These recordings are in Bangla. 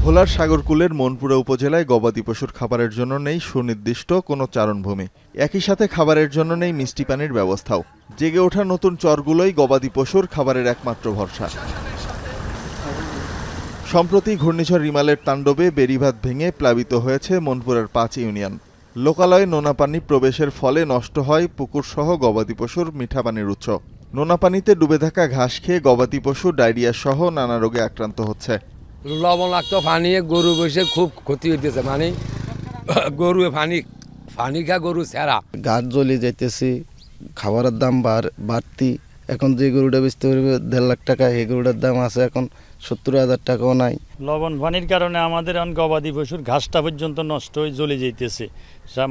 ভোলার সাগরকুলের মনপুরা উপজেলায় গবাদি পশুর খাবারের জন্য নেই সুনির্দিষ্ট কোনো চারণভূমি। একই সাথে খাবারের জন্য নেই মিষ্টি পানির ব্যবস্থাও। জেগে ওঠা নতুন চরগুলোই গবাদি পশুর খাবারের একমাত্র ভরসা। সম্প্রতি ঘূর্ণিঝড় রিমালের তাণ্ডবে বেড়িবাঁধ ভেঙে প্লাবিত হয়েছে মনপুরার ৫ ইউনিয়ন। লোকালয়ে নোনা পানি প্রবেশের ফলে নষ্ট হয় পুকুরসহ গবাদি পশুর মিঠা পানির উৎস। নোনা পানিতে ডুবে থাকা ঘাস খেয়ে গবাদি পশু ডায়রিয়া সহ নানা রোগে আক্রান্ত হচ্ছে। লবণাক্ত পানি গরু বসে খুব ক্ষতি হইতেছে, মানে গরু পানি খা গরু ছেঁড়া গাছ জ্বলে যাইতেছি, খাবারের দাম বাড়তি। এখন যে গরুটা বেচতে পারবে ১.৫ লাখ টাকা, এই গরুটার দাম আছে এখন ৭০,০০০ টাকাও নাই। লবণ পানির কারণে আমাদের গবাদি পশুর ঘাসটা পর্যন্ত নষ্ট হয়ে জ্বলে যাইতেছে।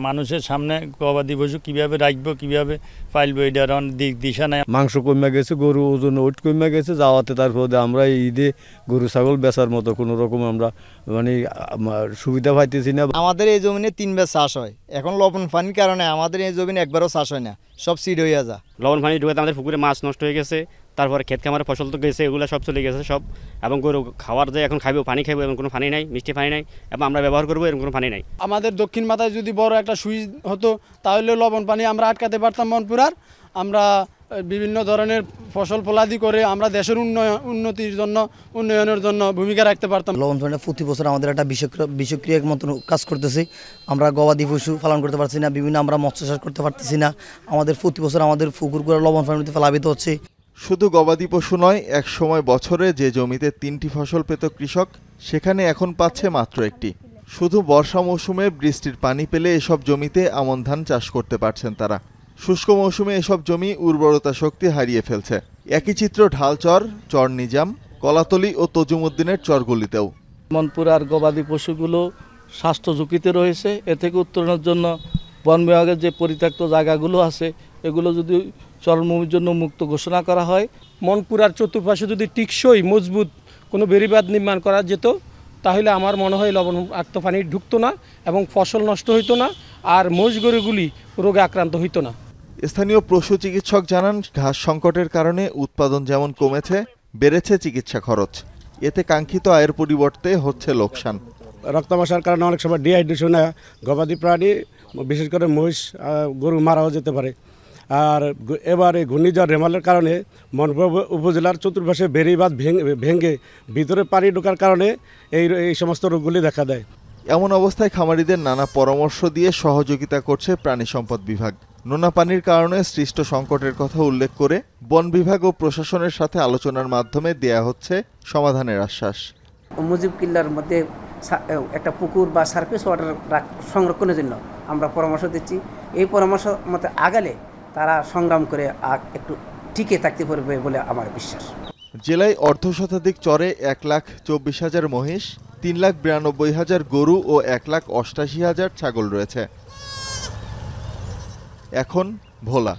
মানুষের সামনে গবাদি পশু কীভাবে রাখবো, কীভাবে পাইলবো, এটার দিক দিশা নাই। মাংস কমে গেছে, গরু ওজন ওট কমে গেছে, যাওয়াতে তারপরে আমরা ঈদে গরু ছাগল বেচার মতো কোনো রকম আমরা মানে সুবিধা পাইতেছি না। আমাদের এই জমিনে ৩ বার চাষ হয়, এখন লবণ পানির কারণে আমাদের এই জমিনে একবারও চাষ হয় না, সব সিড হয়ে যায়। লবণ পানি ঢুকে আমাদের পুকুরে মাছ নষ্ট হয়ে গেছে, তারপরে ক্ষেত খামারে ফসল তো গেছে, এগুলো সব চলে গেছে সব। এবং গরু খাওয়ার যে এখন খাইবো, পানি খাইবো, এমন কোনো পানি নাই, মিষ্টি পানি নাই, এবং আমরা ব্যবহার করবো এরকম কোনো পানি নাই। আমাদের দক্ষিণ মাথায় যদি বড় একটা সুইচ হতো তাহলে লবণ পানি আমরা আটকাতে পারতাম মনপুরার। আমরা বিভিন্ন ধরনের ফসল ফলাদি করে আমরা দেশের উন্নয়নের জন্য ভূমিকা রাখতে পারতাম। লবণ পানি প্রতি বছর আমাদের একটা বিষক্রিয়ার মতন কাজ করতেছি। আমরা গবাদি পশু পালন করতে পারছি না, বিভিন্ন আমরা মৎস্য চাষ করতে পারতেছি না। আমাদের প্রতি বছর আমাদের পুকুরগুলো লবণ পানিতে প্লাবিত হচ্ছে। শুধু গবাদি পশু নয়, এক সময় বছরে যে জমিতে ৩টি ফসল পেত কৃষক, সেখানে এখন পাচ্ছে মাত্র একটি। শুধু বর্ষা মৌসুমে বৃষ্টির পানি পেলে এসব জমিতে আমন ধান চাষ করতে পারছেন তারা। শুষ্ক মৌসুমে এসব জমি উর্বরতা শক্তি হারিয়ে ফেলছে। একই চিত্র ঢালচর, চর নিজাম, কলাতলি ও তজুমুদ্দিনের চরগুলিতেও। মনপুরার গবাদি পশুগুলো স্বাস্থ্য ঝুঁকিতে রয়েছে। এ থেকে উত্তরণের জন্য বন বিভাগের যে পরিত্যক্ত জায়গাগুলো আছে, এগুলো যদি চরভূমির জন্য মুক্ত ঘোষণা করা হয়। মনপুরার চতুর্পাশে যদি টিকসই মজবুত কোনো বেড়িবাঁধ নির্মাণ করা যেত, তাহলে আমার মনে হয় লবণাক্ত পানি ঢুকতো না এবং ফসল নষ্ট হইতো না, আর মোষ গরুগুলি রোগে আক্রান্ত হইতো না। স্থানীয় পশু চিকিৎসক জানান, ঘাস সংকটের কারণে উৎপাদন যেমন কমেছে, বেড়েছে চিকিৎসা খরচ। এতে কাঙ্ক্ষিত আয়ের পরিবর্তে হচ্ছে লোকসান। রক্তামশার কারণে অনেক সময় ডিহাইড্রেশনে গবাদি প্রাণী, বিশেষ করে মহিষ গরু মারাও যেতে পারে। আর এবারে ঘূর্ণিঝড় রেমালের কারণে মনপুরা উপজেলার চতুর্পাশে বেড়িবাঁধ ভেঙে ভিতরে পানি ঢোকার কারণে এই সমস্ত রোগগুলি দেখা দেয়। এমন অবস্থায় খামারিদের নানা পরামর্শ দিয়ে সহযোগিতা করছে প্রাণী সম্পদ বিভাগ। নোনা পানির কারণে সৃষ্ট সংকটের কথা উল্লেখ করে বন বিভাগ ও প্রশাসনের সাথে আলোচনার মাধ্যমে দেয়া হচ্ছে সমাধানের আশ্বাস। মুজিব কিল্লার মধ্যে একটা পুকুর বা সারফেস ওয়াটার সংরক্ষণের জন্য আমরা পরামর্শ দিচ্ছি। এই পরামর্শ মতে আগালে তারা সংগ্রাম করে একটু টিকে থাকতে পারবে বলে আমার বিশ্বাস। জেলায় অর্ধশতাধিক চরে ১,২৪,০০০ মহিষ, ৩,৯২,০০০ গরু ও ১,৮৮,০০০ ছাগল রয়েছে। এখন ভোলা।